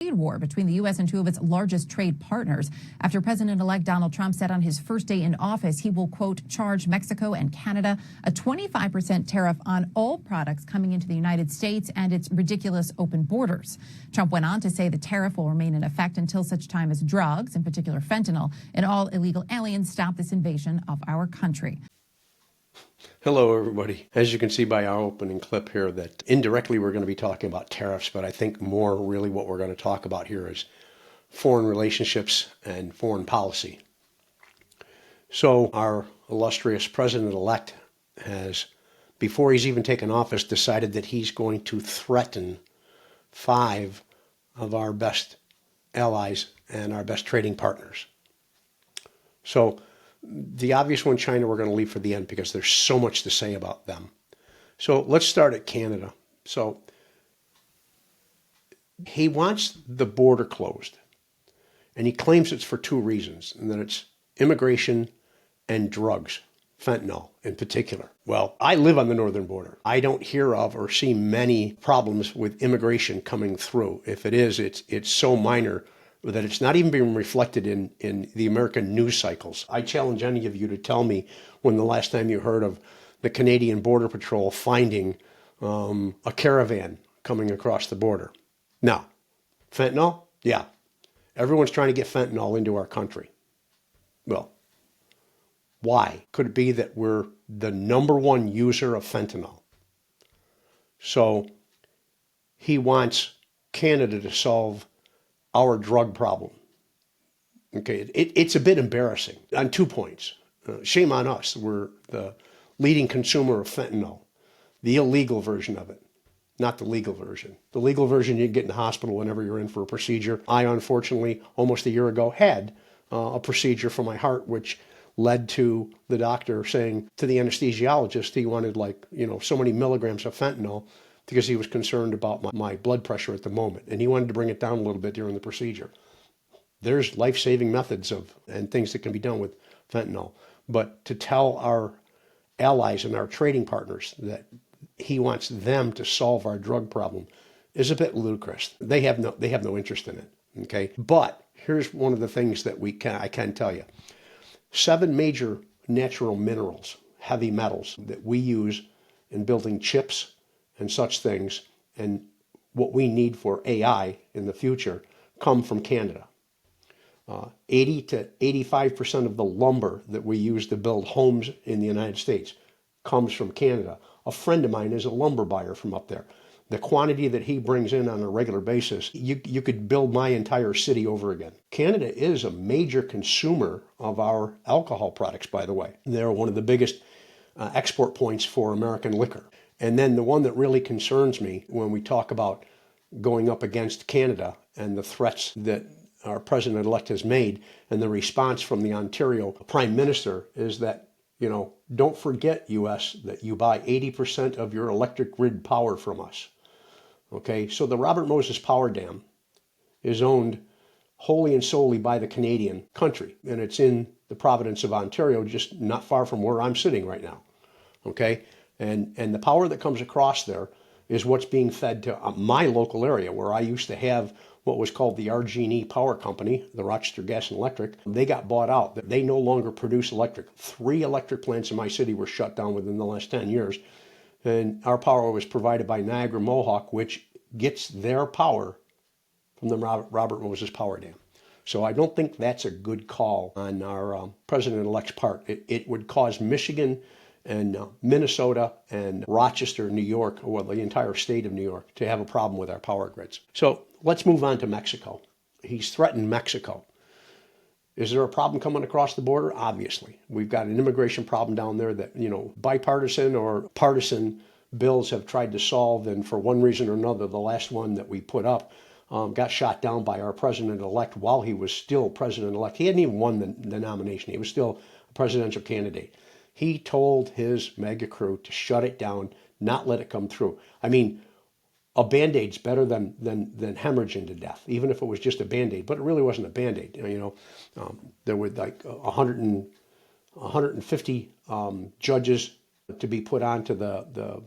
trade war between the U.S. and two of its largest trade partners after President-elect Donald Trump said on his first day in office he will, quote, charge Mexico and Canada a 25% tariff on all products coming into the United States and its ridiculous open borders. Trump went on to say the tariff will remain in effect until such time as drugs, in particular fentanyl, and all illegal aliens stop this invasion of our country. Hello, everybody. As you can see by our opening clip here, that indirectly we're going to be talking about tariffs, but I think more really what we're going to talk about here is foreign relationships and foreign policy. So our illustrious president-elect has, before he's even taken office, decided that he's going to threaten 5 of our best allies and our best trading partners. So the obvious one, China, we're going to leave for the end because there's so much to say about them. So let's start at Canada. So he wants the border closed, and he claims it's for 2 reasons, and that it's immigration and drugs, fentanyl in particular. Well, I live on the northern border. I don't hear of or see many problems with immigration coming through. If it is, it's so minor that it's not even being reflected in the American news cycles. I challenge any of you to tell me when the last time you heard of the Canadian Border Patrol finding a caravan coming across the border. Now, fentanyl? Yeah. Everyone's trying to get fentanyl into our country. Well, why? Could it be that we're the #1 user of fentanyl? So he wants Canada to solve our drug problem. Okay, it's a bit embarrassing on 2 points. Shame on us. We're the leading consumer of fentanyl, the illegal version of it, not the legal version. The legal version you get in the hospital whenever you're in for a procedure. I, unfortunately, almost a year ago, had a procedure for my heart, which led to the doctor saying to the anesthesiologist he wanted so many milligrams of fentanyl because he was concerned about my blood pressure at the moment, and he wanted to bring it down a little bit during the procedure. There's life-saving methods and things that can be done with fentanyl. But to tell our allies and our trading partners that he wants them to solve our drug problem is a bit ludicrous. They have no interest in it. Okay, but here's one of the things that I can tell you: 7 major natural minerals, heavy metals that we use in building chips and such things, and what we need for AI in the future, come from Canada. 80 to 85% of the lumber that we use to build homes in the United States comes from Canada. A friend of mine is a lumber buyer from up there. The quantity that he brings in on a regular basis, you could build my entire city over again. Canada is a major consumer of our alcohol products, by the way. They're one of the biggest export points for American liquor. And then the one that really concerns me when we talk about going up against Canada and the threats that our president-elect has made and the response from the Ontario Prime Minister is that, don't forget, U.S., that you buy 80% of your electric grid power from us. Okay, so the Robert Moses Power Dam is owned wholly and solely by the Canadian country, and it's in the province of Ontario, just not far from where I'm sitting right now. Okay, and the power that comes across there is what's being fed to my local area, where I used to have what was called the RG&E Power Company, the Rochester Gas and Electric. They got bought out. They no longer produce electric. 3 electric plants in my city were shut down within the last 10 years. And our power was provided by Niagara Mohawk, which gets their power from the Robert Moses Power Dam. So I don't think that's a good call on our president-elect's part. It would cause Michigan and Minnesota and Rochester, New York, or the entire state of New York, to have a problem with our power grids. So let's move on to Mexico. He's threatened Mexico. Is there a problem coming across the border? Obviously. We've got an immigration problem down there that, bipartisan or partisan bills have tried to solve, and for one reason or another, the last one that we put up got shot down by our president-elect while he was still president-elect. He hadn't even won the nomination. He was still a presidential candidate. He told his mega crew to shut it down, not let it come through. I mean, a Band-Aid's better than hemorrhaging to death, even if it was just a Band-Aid. But it really wasn't a Band-Aid. There were like 150 judges to be put onto the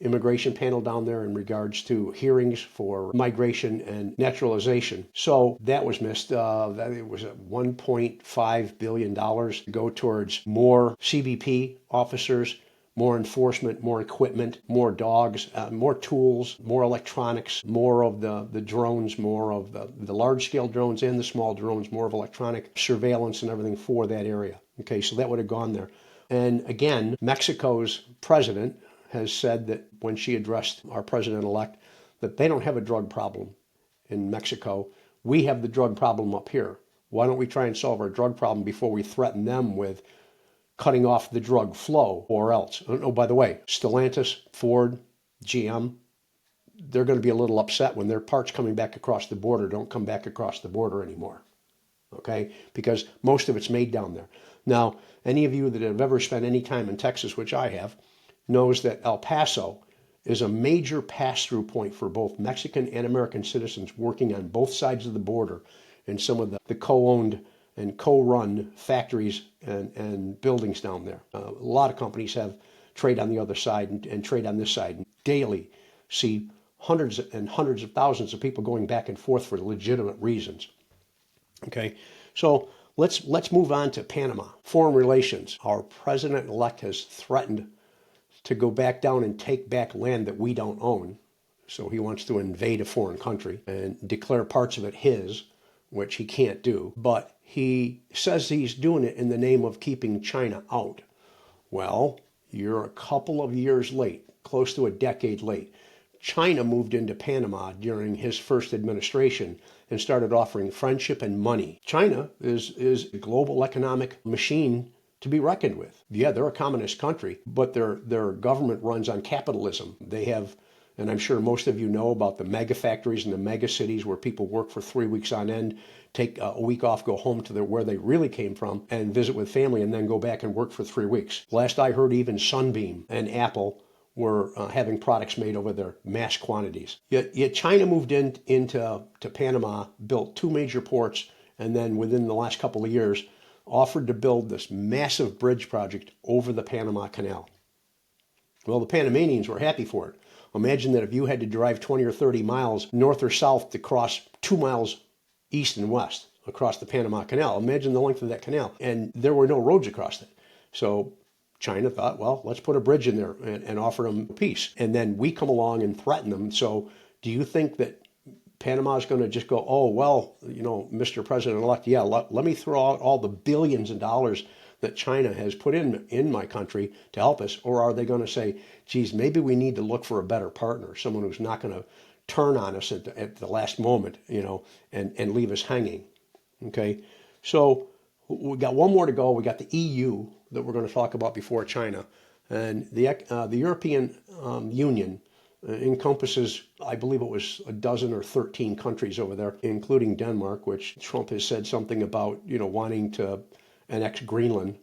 immigration panel down there in regards to hearings for migration and naturalization. So that was missed. It was $1.5 billion to go towards more CBP officers, more enforcement, more equipment, more dogs, more tools, more electronics, more of the drones, more of the large-scale drones and the small drones, more of electronic surveillance and everything for that area. Okay, so that would have gone there. And again, Mexico's president has said that when she addressed our president-elect, that they don't have a drug problem in Mexico. We have the drug problem up here. Why don't we try and solve our drug problem before we threaten them with cutting off the drug flow or else? Oh, by the way, Stellantis, Ford, GM, they're going to be a little upset when their parts coming back across the border don't come back across the border anymore, okay? Because most of it's made down there. Now, any of you that have ever spent any time in Texas, which I have, knows that El Paso is a major pass-through point for both Mexican and American citizens working on both sides of the border in some of the co-owned and co-run factories and buildings down there. A lot of companies have trade on the other side and trade on this side. And daily see hundreds and hundreds of thousands of people going back and forth for legitimate reasons. Okay, so let's move on to Panama. Foreign relations. Our president-elect has threatened to go back down and take back land that we don't own. So he wants to invade a foreign country and declare parts of it his, which he can't do. But he says he's doing it in the name of keeping China out. Well, you're a couple of years late, close to a decade late. China moved into Panama during his first administration and started offering friendship and money. China is a global economic machine to be reckoned with. Yeah, they're a communist country, but their government runs on capitalism. They have, and I'm sure most of you know about the mega factories and the mega cities where people work for 3 weeks on end, take a week off, go home to where they really came from and visit with family and then go back and work for 3 weeks. Last I heard, even Sunbeam and Apple were having products made over there, mass quantities. Yet China moved into Panama, built 2 major ports, and then within the last couple of years, offered to build this massive bridge project over the Panama Canal. Well, the Panamanians were happy for it. Imagine that if you had to drive 20 or 30 miles north or south to cross 2 miles east and west across the Panama Canal. Imagine the length of that canal. And there were no roads across it. So China thought, well, let's put a bridge in there and offer them peace. And then we come along and threaten them. So do you think that Panama is going to just go, oh, well, Mr. President-elect, yeah, let me throw out all the billions of dollars that China has put in my country to help us? Or are they going to say, geez, maybe we need to look for a better partner, someone who's not going to turn on us at the last moment, and leave us hanging? Okay, so we got one more to go. We got the EU that we're going to talk about before China. And the European Union encompasses, I believe it was a dozen or 13 countries over there, including Denmark, which Trump has said something about, wanting to annex Greenland,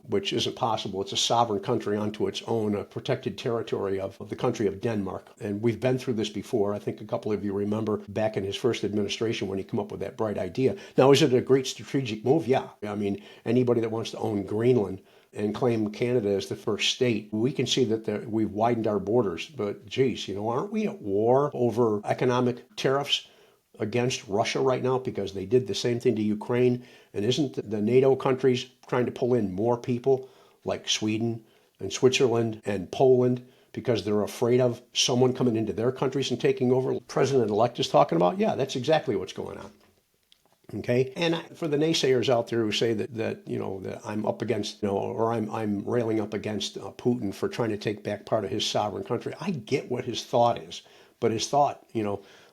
which isn't possible. It's a sovereign country unto its own, a protected territory of the country of Denmark. And we've been through this before. I think a couple of you remember back in his first administration when he came up with that bright idea. Now, is it a great strategic move? Yeah. I mean, anybody that wants to own Greenland and claim Canada as the first state, we can see that we've widened our borders. But geez, aren't we at war over economic tariffs against Russia right now because they did the same thing to Ukraine? And isn't the NATO countries trying to pull in more people like Sweden and Switzerland and Poland because they're afraid of someone coming into their countries and taking over? President-elect is talking about, yeah, that's exactly what's going on. Okay, and for the naysayers out there who say that I'm up against, or I'm railing up against Putin for trying to take back part of his sovereign country, I get what his thought is, but his thought,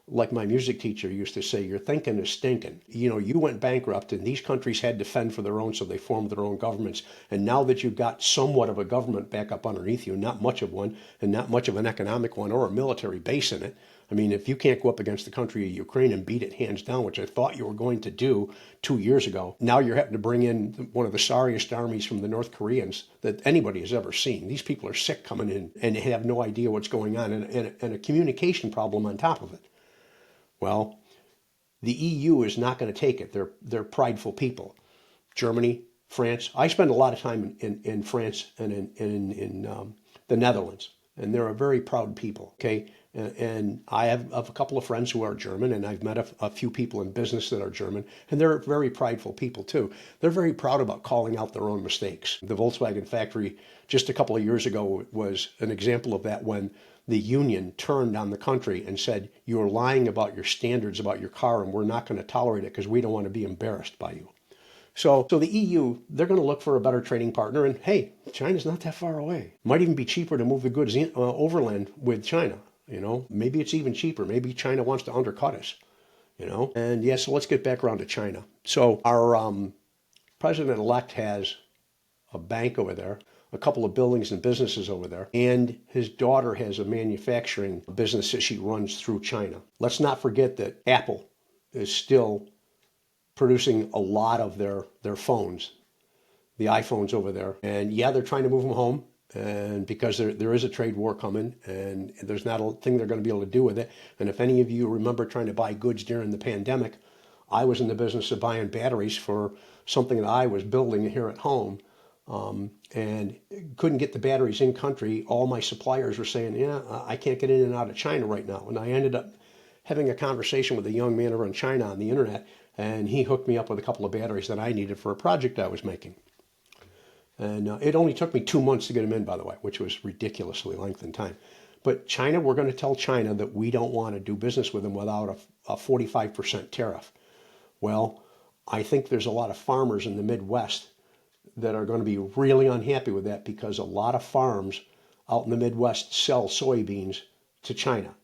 like my music teacher used to say, your thinking is stinking. You went bankrupt and these countries had to fend for their own, so they formed their own governments. And now that you've got somewhat of a government back up underneath you, not much of one, and not much of an economic one or a military base in it, I mean, if you can't go up against the country of Ukraine and beat it hands down, which I thought you were going to do 2 years ago, now you're having to bring in one of the sorriest armies from the North Koreans that anybody has ever seen. These people are sick coming in and have no idea what's going on, and a communication problem on top of it. Well, the EU is not going to take it. They're prideful people. Germany, France. I spend a lot of time in France and in the Netherlands. and they're a very proud people, okay? And I have a couple of friends who are German, and I've met a few people in business that are German, and they're very prideful people too. They're very proud about calling out their own mistakes. The Volkswagen factory just a couple of years ago was an example of that, when the union turned on the country and said, you're lying about your standards about your car, and we're not going to tolerate it because we don't want to be embarrassed by you. So the EU, they're going to look for a better trading partner. And hey, China's not that far away. Might even be cheaper to move the goods overland with China. Maybe it's even cheaper. Maybe China wants to undercut us. And yeah, so let's get back around to China. So our president-elect has a bank over there, a couple of buildings and businesses over there, and his daughter has a manufacturing business that she runs through China. Let's not forget that Apple is still producing a lot of their phones, the iPhones over there. And yeah, they're trying to move them home, and because there is a trade war coming, and there's not a thing they're going to be able to do with it. And if any of you remember trying to buy goods during the pandemic, I was in the business of buying batteries for something that I was building here at home, and couldn't get the batteries in country. All my suppliers were saying, yeah, I can't get in and out of China right now. And I ended up having a conversation with a young man over in China on the internet, and he hooked me up with a couple of batteries that I needed for a project I was making. And it only took me 2 months to get them in, by the way, which was ridiculously lengthened time. But China, we're going to tell China that we don't want to do business with them without a 45% tariff. Well, I think there's a lot of farmers in the Midwest that are going to be really unhappy with that, because a lot of farms out in the Midwest sell soybeans to China.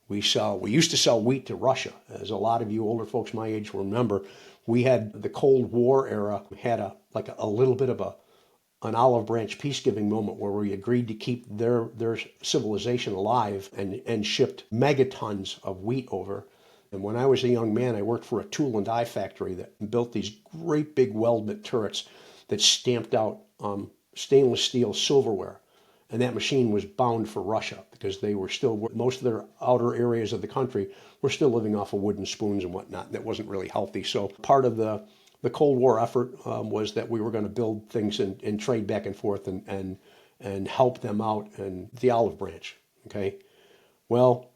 We used to sell wheat to Russia. As a lot of you older folks my age will remember, we had the Cold War era, had a little bit of an olive branch peace-giving moment where we agreed to keep their civilization alive and shipped megatons of wheat over. And when I was a young man, I worked for a tool and die factory that built these great big welded turrets that stamped out stainless steel silverware. And that machine was bound for Russia, because they were still, most of their outer areas of the country were still living off of wooden spoons and whatnot. That wasn't really healthy. So part of the Cold War effort was that we were going to build things and trade back and forth and help them out, and the olive branch. Okay. Well,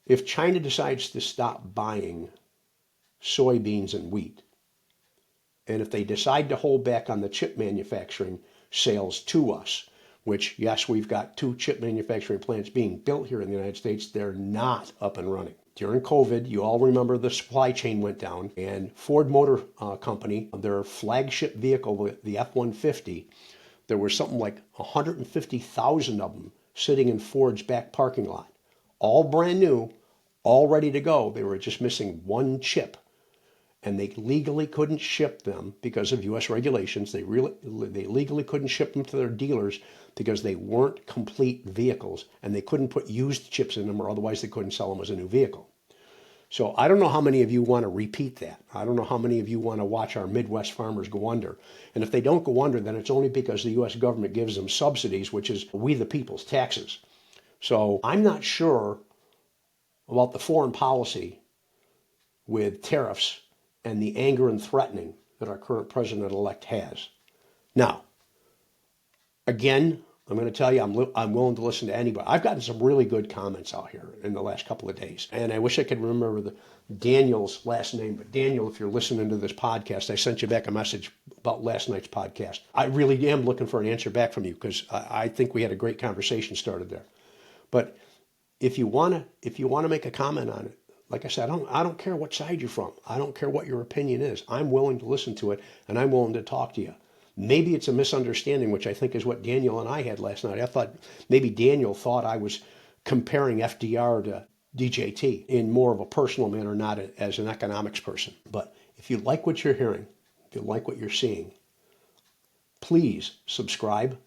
if China decides to stop buying soybeans and wheat, and if they decide to hold back on the chip manufacturing sales to us, which, yes, we've got 2 chip manufacturing plants being built here in the United States, they're not up and running. During COVID, you all remember the supply chain went down, and Ford Motor Company, their flagship vehicle, the F-150, there was something like 150,000 of them sitting in Ford's back parking lot, all brand new, all ready to go. They were just missing one chip, and they legally couldn't ship them because of U.S. regulations. They legally couldn't ship them to their dealers because they weren't complete vehicles, and they couldn't put used chips in them, or otherwise they couldn't sell them as a new vehicle. So I don't know how many of you want to repeat that. I don't know how many of you want to watch our Midwest farmers go under. And if they don't go under, then it's only because the U.S. government gives them subsidies, which is we the people's taxes. So I'm not sure about the foreign policy with tariffs and the anger and threatening that our current president-elect has. Now, again, I'm going to tell you, I'm willing to listen to anybody. I've gotten some really good comments out here in the last couple of days, and I wish I could remember Daniel's last name. But Daniel, if you're listening to this podcast, I sent you back a message about last night's podcast. I really am looking for an answer back from you, because I think we had a great conversation started there. But if you want to make a comment on it, like I said, I don't care what side you're from. I don't care what your opinion is. I'm willing to listen to it, and I'm willing to talk to you. Maybe it's a misunderstanding, which I think is what Daniel and I had last night. I thought maybe Daniel thought I was comparing FDR to DJT in more of a personal manner, not as an economics person. But if you like what you're hearing, if you like what you're seeing, please subscribe,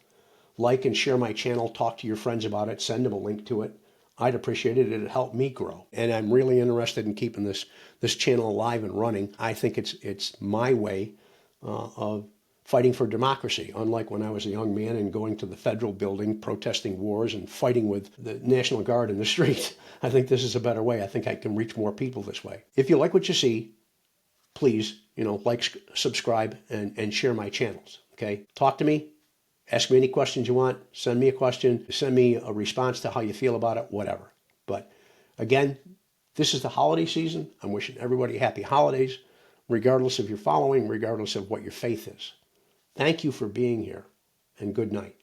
like and share my channel, talk to your friends about it, send them a link to it. I'd appreciate it. It'd help me grow. And I'm really interested in keeping this channel alive and running. I think it's my way of fighting for democracy, unlike when I was a young man and going to the federal building, protesting wars and fighting with the National Guard in the street. I think this is a better way. I think I can reach more people this way. If you like what you see, please, like, subscribe, and share my channels, okay? Talk to me, Ask me any questions you want. Send me a question. Send me a response to how you feel about it, whatever. But again, this is the holiday season. I'm wishing everybody happy holidays, regardless of your following, regardless of what your faith is. Thank you for being here, and good night.